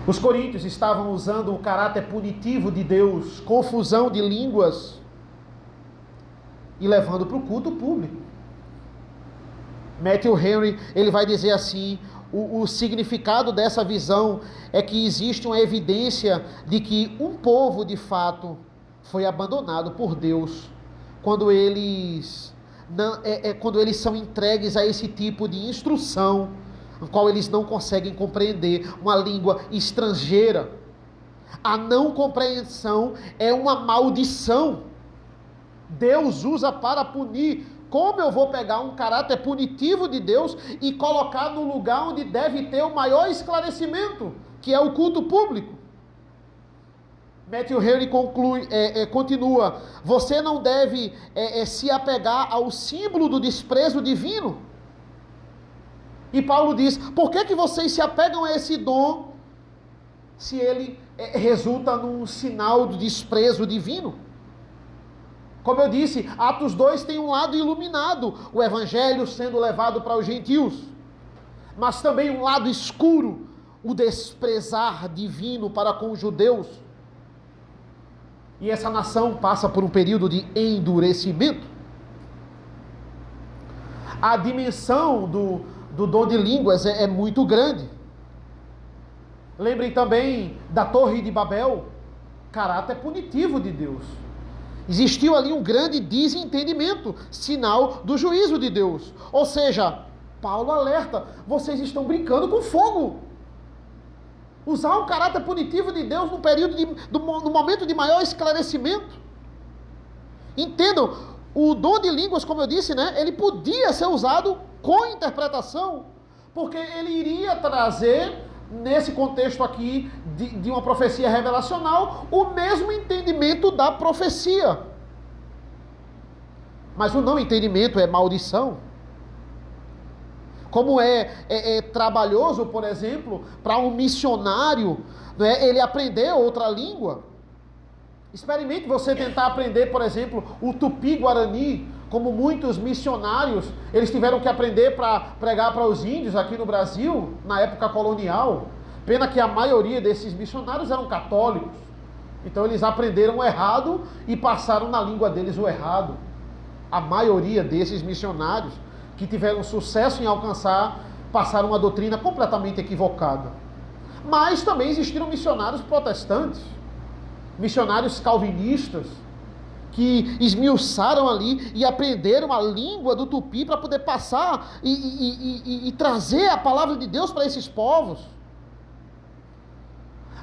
Os coríntios estavam usando o caráter punitivo de Deus, confusão de línguas, e levando para o culto público. Matthew Henry, ele vai dizer assim: o significado dessa visão é que existe uma evidência de que um povo de fato foi abandonado por Deus quando eles são entregues a esse tipo de instrução, no qual eles não conseguem compreender uma língua estrangeira. A não compreensão é uma maldição. Deus usa para punir. Como eu vou pegar um caráter punitivo de Deus e colocar no lugar onde deve ter o maior esclarecimento, que é o culto público? Matthew Henry continua: você não deve se apegar ao símbolo do desprezo divino. E Paulo diz: por que vocês se apegam a esse dom se ele resulta num sinal do desprezo divino? Como eu disse, Atos 2 tem um lado iluminado, o evangelho sendo levado para os gentios, mas também um lado escuro, o desprezar divino para com os judeus. E essa nação passa por um período de endurecimento. A dimensão do dom de línguas é muito grande. Lembrem também da Torre de Babel, caráter punitivo de Deus. Existiu ali um grande desentendimento, sinal do juízo de Deus. Ou seja, Paulo alerta: vocês estão brincando com fogo. Usar o caráter punitivo de Deus no período no momento de maior esclarecimento. Entendam, o dom de línguas, como eu disse, né, ele podia ser usado com interpretação, porque ele iria trazer, nesse contexto aqui de uma profecia revelacional, o mesmo entendimento da profecia. Mas o não entendimento é maldição. Como é trabalhoso, por exemplo, para um missionário, né, ele aprender outra língua. Experimente você tentar aprender, por exemplo, o tupi-guarani, como muitos missionários, eles tiveram que aprender para pregar para os índios aqui no Brasil, na época colonial. Pena que a maioria desses missionários eram católicos. Então eles aprenderam o errado e passaram na língua deles o errado. A maioria desses missionários que tiveram sucesso em alcançar, passaram uma doutrina completamente equivocada. Mas também existiram missionários protestantes, missionários calvinistas, que esmiuçaram ali e aprenderam a língua do tupi para poder passar e trazer a palavra de Deus para esses povos.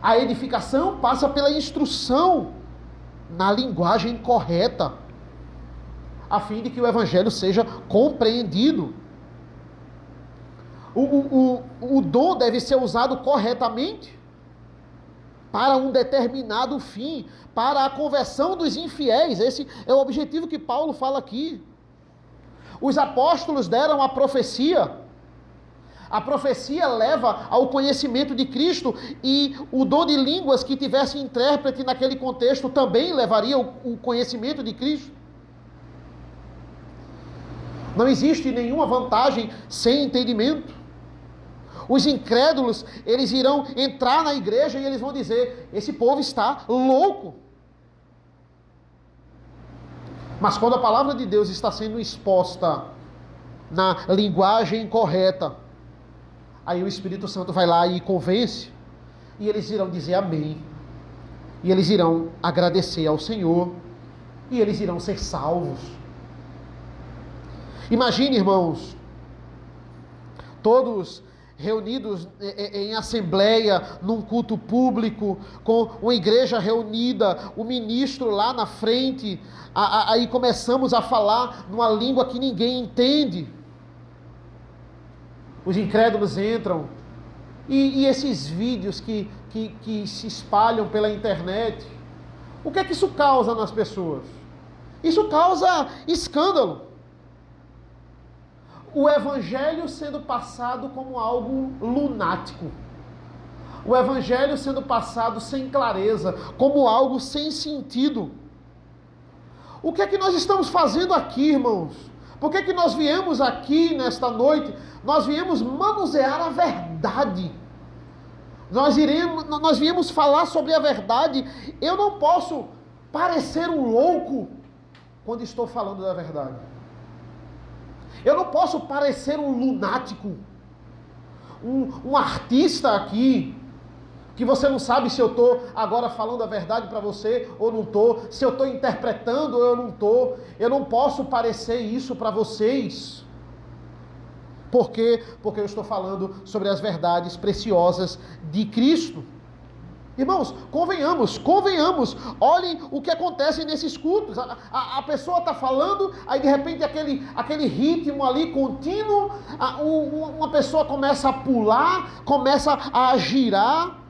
A edificação passa pela instrução na linguagem correta, a fim de que o evangelho seja compreendido. O dom deve ser usado corretamente para um determinado fim, para a conversão dos infiéis. Esse é o objetivo que Paulo fala aqui. Os apóstolos deram a profecia. A profecia leva ao conhecimento de Cristo, e o dom de línguas que tivesse intérprete naquele contexto também levaria o conhecimento de Cristo. Não existe nenhuma vantagem sem entendimento. Os incrédulos, eles irão entrar na igreja e eles vão dizer: esse povo está louco. Mas quando a palavra de Deus está sendo exposta na linguagem correta, aí o Espírito Santo vai lá e convence, e eles irão dizer amém, e eles irão agradecer ao Senhor, e eles irão ser salvos. Imagine, irmãos, todos reunidos em assembleia, num culto público, com uma igreja reunida, o ministro lá na frente, aí começamos a falar numa língua que ninguém entende. Os incrédulos entram, e esses vídeos que se espalham pela internet, o que é que isso causa nas pessoas? Isso causa escândalo. O evangelho sendo passado como algo lunático. O evangelho sendo passado sem clareza, como algo sem sentido. O que é que nós estamos fazendo aqui, irmãos? Por que é que nós viemos aqui nesta noite? Nós viemos manusear a verdade. Nós viemos falar sobre a verdade. Eu não posso parecer um louco quando estou falando da verdade. Eu não posso parecer um lunático, um artista aqui, que você não sabe se eu estou agora falando a verdade para você ou não estou, se eu estou interpretando ou eu não estou. Eu não posso parecer isso para vocês. Por quê? Porque eu estou falando sobre as verdades preciosas de Cristo. Irmãos, convenhamos, olhem o que acontece nesses cultos. A pessoa está falando, aí de repente aquele ritmo ali contínuo, uma pessoa começa a pular, começa a girar,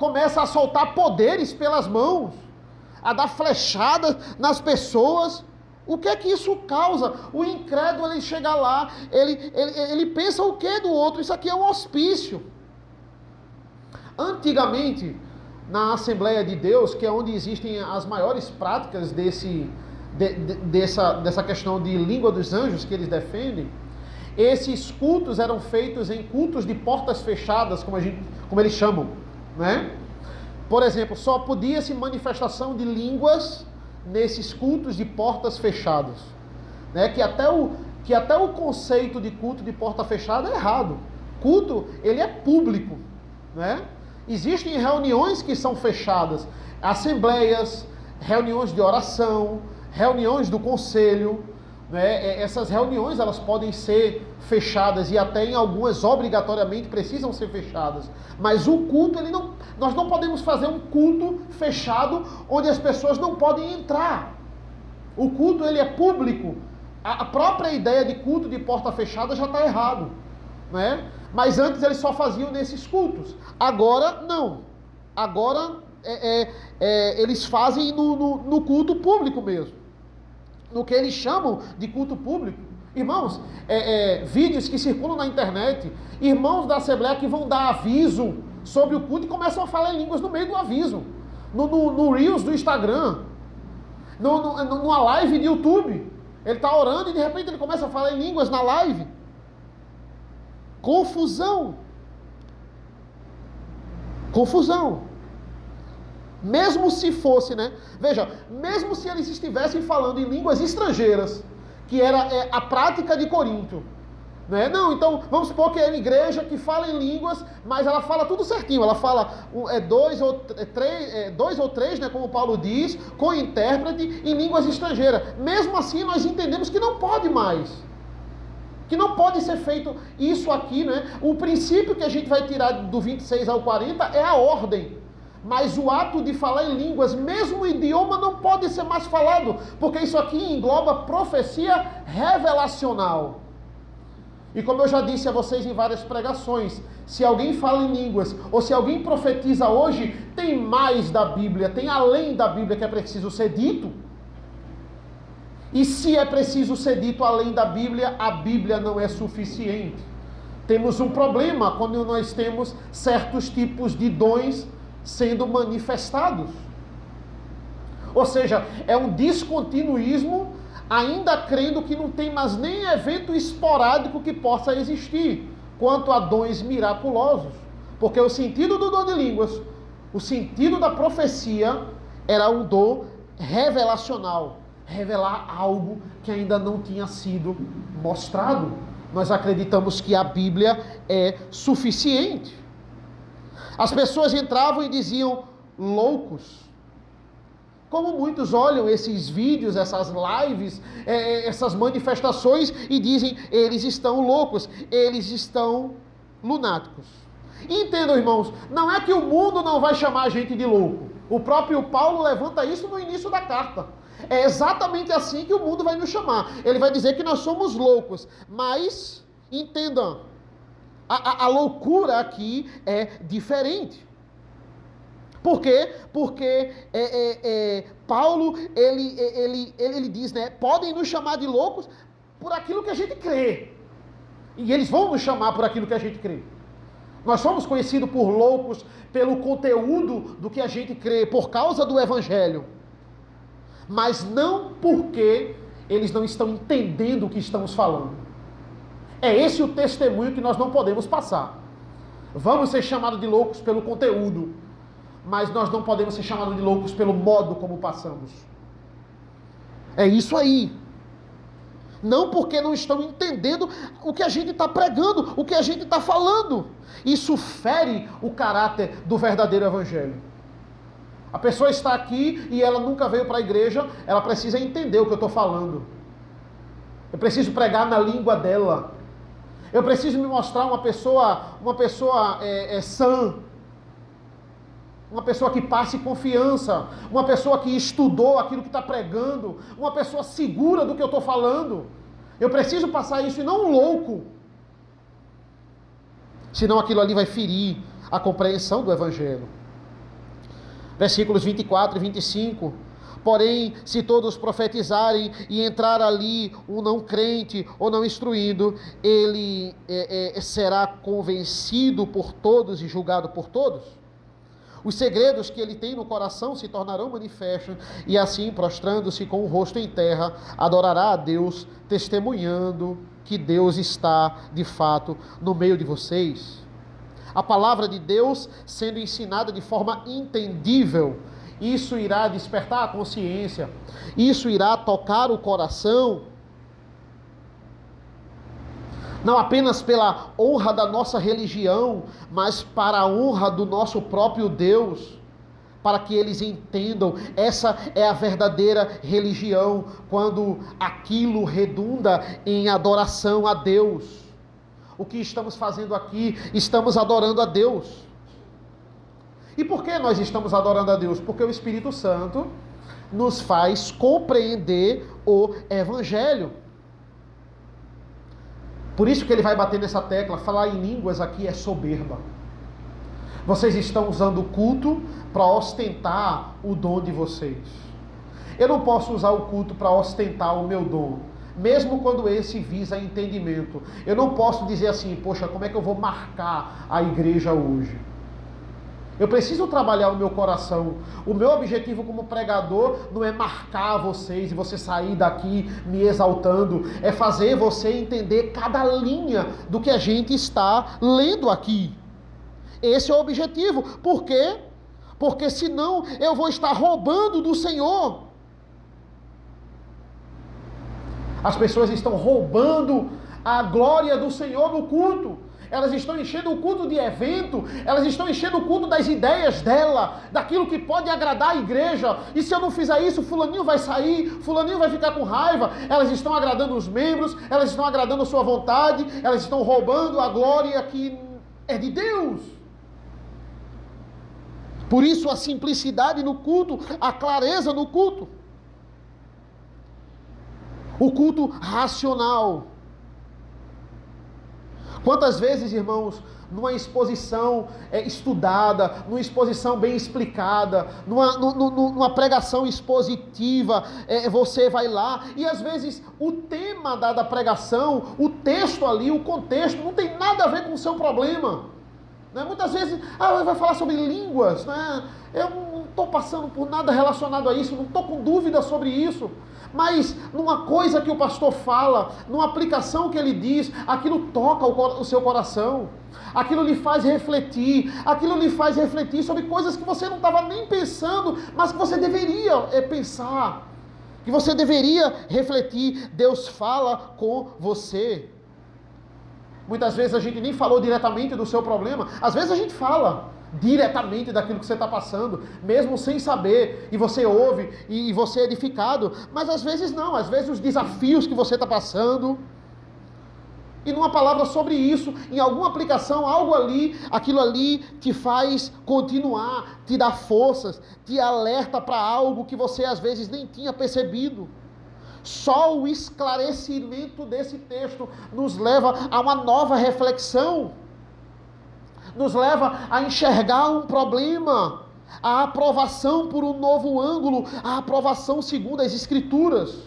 começa a soltar poderes pelas mãos, a dar flechadas nas pessoas. O que é que isso causa? O incrédulo, ele chega lá, ele pensa o que do outro? Isso aqui é um hospício. Antigamente, na Assembleia de Deus, que é onde existem as maiores práticas dessa questão de língua dos anjos que eles defendem, esses cultos eram feitos em cultos de portas fechadas, como eles chamam, né? Por exemplo, só podia-se manifestação de línguas nesses cultos de portas fechadas, né? Que até o conceito de culto de porta fechada é errado. Culto, ele é público, né? Existem reuniões que são fechadas, assembleias, reuniões de oração, reuniões do conselho, né? Essas reuniões, elas podem ser fechadas e até em algumas obrigatoriamente precisam ser fechadas. Mas o culto, nós não podemos fazer um culto fechado onde as pessoas não podem entrar. O culto, ele é público. A própria ideia de culto de porta fechada já está errado, né? Mas antes eles só faziam nesses cultos. Agora não. Agora eles fazem no culto público mesmo. No que eles chamam de culto público. Irmãos, vídeos que circulam na internet, irmãos da Assembleia que vão dar aviso sobre o culto e começam a falar em línguas no meio do aviso. No Reels do Instagram. Numa live de YouTube. Ele está orando e de repente ele começa a falar em línguas na live. Confusão. Confusão. Mesmo se fosse, né? Veja, mesmo se eles estivessem falando em línguas estrangeiras, que era a prática de Corinto, né? Não, então, vamos supor que é uma igreja que fala em línguas, mas ela fala tudo certinho. Ela fala dois ou três, né, como Paulo diz, com intérprete em línguas estrangeiras. Mesmo assim, nós entendemos que não pode mais. Que não pode ser feito isso aqui, né? O princípio que a gente vai tirar do 26 ao 40 é a ordem. Mas o ato de falar em línguas, mesmo o idioma, não pode ser mais falado, porque isso aqui engloba profecia revelacional. E como eu já disse a vocês em várias pregações, se alguém fala em línguas, ou se alguém profetiza hoje, tem mais da Bíblia, tem além da Bíblia que é preciso ser dito. E se é preciso ser dito além da Bíblia, a Bíblia não é suficiente. Temos um problema quando nós temos certos tipos de dons sendo manifestados. Ou seja, é um descontinuismo, ainda crendo que não tem mais nem evento esporádico que possa existir, quanto a dons miraculosos. Porque o sentido do dom de línguas, o sentido da profecia, era um dom revelacional. Revelar algo que ainda não tinha sido mostrado. Nós acreditamos que a Bíblia é suficiente. As pessoas entravam e diziam, loucos. Como muitos olham esses vídeos, essas lives, essas manifestações e dizem, eles estão loucos, eles estão lunáticos. Entendam, irmãos, não é que o mundo não vai chamar a gente de louco. O próprio Paulo levanta isso no início da carta. É exatamente assim que o mundo vai nos chamar. Ele vai dizer que nós somos loucos. Mas, entendam, a loucura aqui é diferente. Por quê? Porque Paulo, ele diz, né? Podem nos chamar de loucos por aquilo que a gente crê. E eles vão nos chamar por aquilo que a gente crê. Nós somos conhecidos por loucos pelo conteúdo do que a gente crê, por causa do Evangelho. Mas não porque eles não estão entendendo o que estamos falando. É esse o testemunho que nós não podemos passar. Vamos ser chamados de loucos pelo conteúdo, mas nós não podemos ser chamados de loucos pelo modo como passamos. É isso aí. Não porque não estão entendendo o que a gente está pregando, o que a gente está falando. Isso fere o caráter do verdadeiro Evangelho. A pessoa está aqui e ela nunca veio para a igreja, ela precisa entender o que eu estou falando. Eu preciso pregar na língua dela. Eu preciso me mostrar uma pessoa sã. Uma pessoa que passe confiança. Uma pessoa que estudou aquilo que está pregando. Uma pessoa segura do que eu estou falando. Eu preciso passar isso e não um louco. Senão aquilo ali vai ferir a compreensão do Evangelho. Versículos 24 e 25. Porém, se todos profetizarem e entrar ali um não crente ou não instruído, ele será convencido por todos e julgado por todos. Os segredos que ele tem no coração se tornarão manifestos, e assim, prostrando-se com o rosto em terra, adorará a Deus, testemunhando que Deus está, de fato, no meio de vocês. A palavra de Deus sendo ensinada de forma entendível, isso irá despertar a consciência, isso irá tocar o coração, não apenas pela honra da nossa religião, mas para a honra do nosso próprio Deus, para que eles entendam, essa é a verdadeira religião, quando aquilo redunda em adoração a Deus. O que estamos fazendo aqui, estamos adorando a Deus. E por que nós estamos adorando a Deus? Porque o Espírito Santo nos faz compreender o Evangelho. Por isso que ele vai bater nessa tecla, falar em línguas aqui é soberba. Vocês estão usando o culto para ostentar o dom de vocês. Eu não posso usar o culto para ostentar o meu dom, mesmo quando esse visa entendimento. Eu não posso dizer assim, poxa, como é que eu vou marcar a igreja hoje? Eu preciso trabalhar o meu coração. O meu objetivo como pregador não é marcar vocês e você sair daqui me exaltando. É fazer você entender cada linha do que a gente está lendo aqui. Esse é o objetivo. Por quê? Porque senão eu vou estar roubando do Senhor. As pessoas estão roubando a glória do Senhor no culto. Elas estão enchendo o culto de evento, elas estão enchendo o culto das ideias dela, daquilo que pode agradar a igreja. E se eu não fizer isso, fulaninho vai sair, fulaninho vai ficar com raiva. Elas estão agradando os membros, elas estão agradando a sua vontade, elas estão roubando a glória que é de Deus. Por isso a simplicidade no culto, a clareza no culto. O culto racional. Quantas vezes, irmãos, numa exposição estudada, numa exposição bem explicada, numa pregação expositiva, você vai lá e às vezes o tema da pregação, o texto ali, o contexto, não tem nada a ver com o seu problema. Né? Muitas vezes, vai falar sobre línguas, né? Eu não estou passando por nada relacionado a isso, não estou com dúvida sobre isso. Mas numa coisa que o pastor fala, numa aplicação que ele diz, aquilo toca o seu coração, aquilo lhe faz refletir sobre coisas que você não estava nem pensando, mas que você deveria pensar, que você deveria refletir. Deus fala com você. Muitas vezes a gente nem falou diretamente do seu problema, às vezes a gente fala diretamente daquilo que você está passando, mesmo sem saber, e você ouve, e você é edificado, mas às vezes não, às vezes os desafios que você está passando, e numa palavra sobre isso, em alguma aplicação, algo ali, aquilo ali te faz continuar, te dá forças, te alerta para algo que você às vezes nem tinha percebido. Só o esclarecimento desse texto nos leva a uma nova reflexão, nos leva a enxergar um problema, a aprovação por um novo ângulo, a aprovação segundo as Escrituras.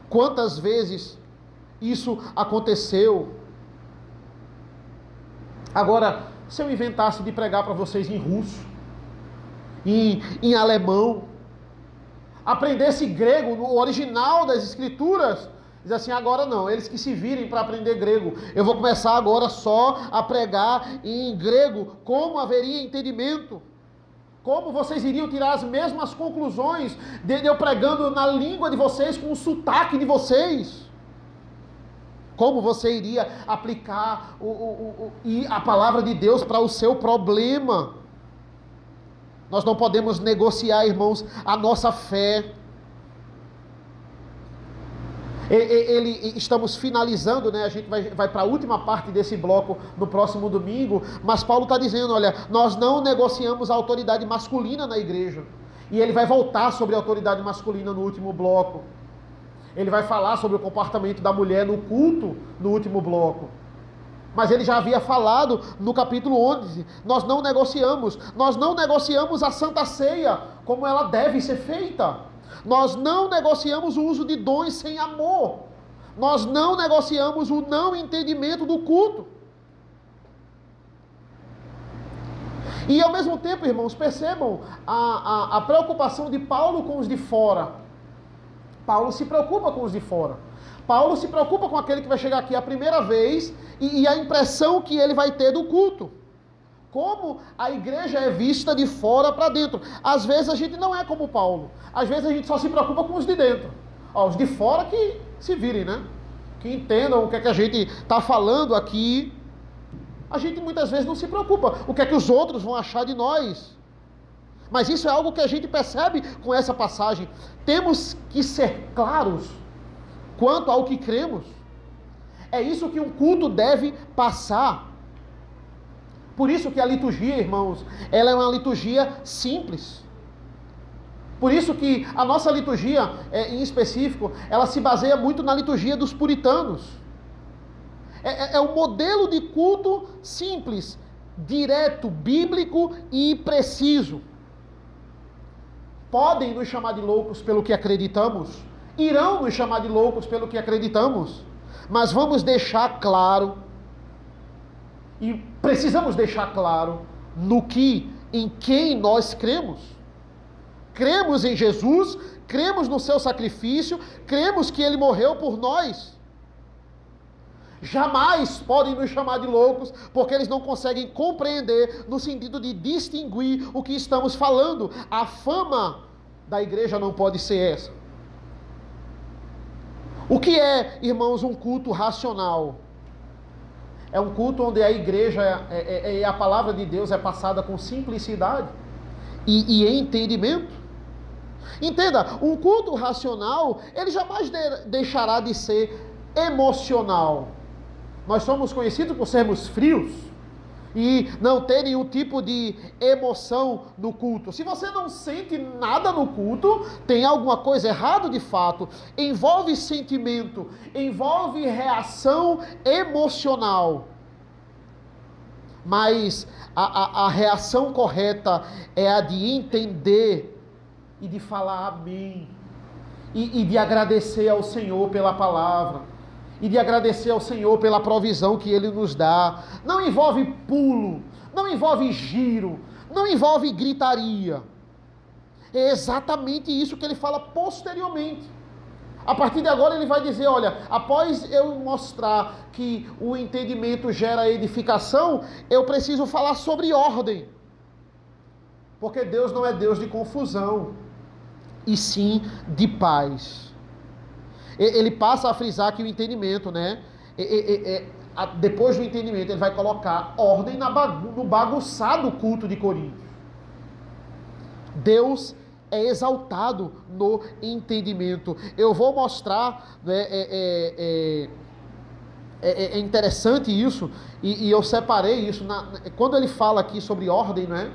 Quantas vezes isso aconteceu? Agora, se eu inventasse de pregar para vocês em russo, em alemão, aprendesse grego, no original das Escrituras, diz assim, agora não, eles que se virem para aprender grego. Eu vou começar agora só a pregar em grego. Como haveria entendimento? Como vocês iriam tirar as mesmas conclusões de eu pregando na língua de vocês, com o sotaque de vocês? Como você iria aplicar a palavra de Deus para o seu problema? Nós não podemos negociar, irmãos, a nossa fé. Estamos finalizando, né? A gente vai para a última parte desse bloco no próximo domingo, mas Paulo está dizendo, olha, nós não negociamos a autoridade masculina na igreja. E ele vai voltar sobre a autoridade masculina no último bloco. Ele vai falar sobre o comportamento da mulher no culto no último bloco. Mas ele já havia falado no capítulo 11, nós não negociamos a Santa Ceia como ela deve ser feita. Nós não negociamos o uso de dons sem amor. Nós não negociamos o não entendimento do culto. E ao mesmo tempo, irmãos, percebam a preocupação de Paulo com os de fora. Paulo se preocupa com os de fora. Paulo se preocupa com aquele que vai chegar aqui a primeira vez e a impressão que ele vai ter do culto. Como a igreja é vista de fora para dentro. Às vezes a gente não é como Paulo. Às vezes a gente só se preocupa com os de dentro. Os de fora que se virem, né? Que entendam o que é que a gente está falando aqui. A gente muitas vezes não se preocupa. O que é que os outros vão achar de nós? Mas isso é algo que a gente percebe com essa passagem. Temos que ser claros quanto ao que cremos. É isso que um culto deve passar. Por isso que a liturgia, irmãos, ela é uma liturgia simples. Por isso que a nossa liturgia, em específico, ela se baseia muito na liturgia dos puritanos. É um modelo de culto simples, direto, bíblico e preciso. Podem nos chamar de loucos pelo que acreditamos, irão nos chamar de loucos pelo que acreditamos, mas vamos deixar claro, e precisamos deixar claro, em quem nós cremos. Cremos em Jesus, cremos no seu sacrifício, cremos que ele morreu por nós. Jamais podem nos chamar de loucos, porque eles não conseguem compreender no sentido de distinguir o que estamos falando. A fama da igreja não pode ser essa. O que é, irmãos, um culto racional? É um culto onde a igreja e a palavra de Deus é passada com simplicidade e entendimento. Entenda, um culto racional, ele jamais deixará de ser emocional. Nós somos conhecidos por sermos frios e não ter nenhum tipo de emoção no culto. Se você não sente nada no culto, tem alguma coisa errada de fato. Envolve sentimento, envolve reação emocional. Mas a reação correta é a de entender e de falar amém. E de agradecer ao Senhor pela palavra. E de agradecer ao Senhor pela provisão que Ele nos dá. Não envolve pulo, não envolve giro, não envolve gritaria. É exatamente isso que Ele fala posteriormente. A partir de agora Ele vai dizer, olha, após eu mostrar que o entendimento gera edificação, eu preciso falar sobre ordem. Porque Deus não é Deus de confusão, e sim de paz. Ele passa a frisar que o entendimento, né? Depois do entendimento, ele vai colocar ordem no bagunçado culto de Corinto. Deus é exaltado no entendimento. Eu vou mostrar, né, é interessante isso, e eu separei isso. Quando ele fala aqui sobre ordem, né?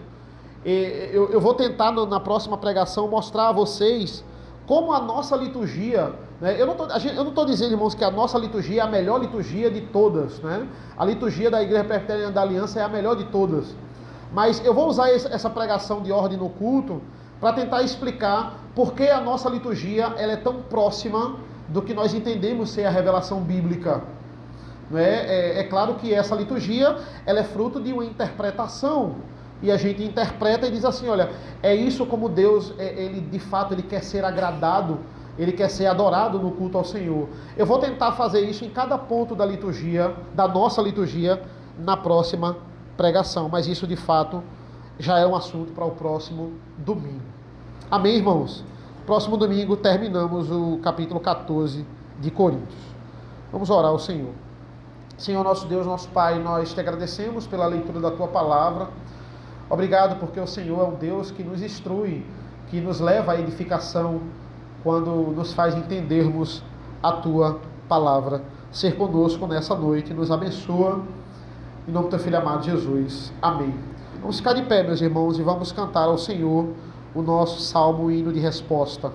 Eu vou tentar na próxima pregação mostrar a vocês como a nossa liturgia, né? Eu não estou dizendo, irmãos, que a nossa liturgia é a melhor liturgia de todas, né? A liturgia da Igreja Presbiteriana da Aliança é a melhor de todas. Mas eu vou usar essa pregação de ordem no culto para tentar explicar por que a nossa liturgia ela é tão próxima do que nós entendemos ser a revelação bíblica. É claro que essa liturgia ela é fruto de uma interpretação. E a gente interpreta e diz assim, olha, é isso como Deus, ele de fato, ele quer ser agradado, ele quer ser adorado no culto ao Senhor. Eu vou tentar fazer isso em cada ponto da liturgia, da nossa liturgia, na próxima pregação. Mas isso, de fato, já é um assunto para o próximo domingo. Amém, irmãos? Próximo domingo terminamos o capítulo 14 de Coríntios. Vamos orar ao Senhor. Senhor, nosso Deus, nosso Pai, nós te agradecemos pela leitura da Tua Palavra. Obrigado porque o Senhor é um Deus que nos instrui, que nos leva à edificação quando nos faz entendermos a Tua Palavra. Ser conosco nessa noite, nos abençoa, em nome do Teu Filho amado Jesus. Amém. Vamos ficar de pé, meus irmãos, e vamos cantar ao Senhor o nosso salmo, o hino de resposta.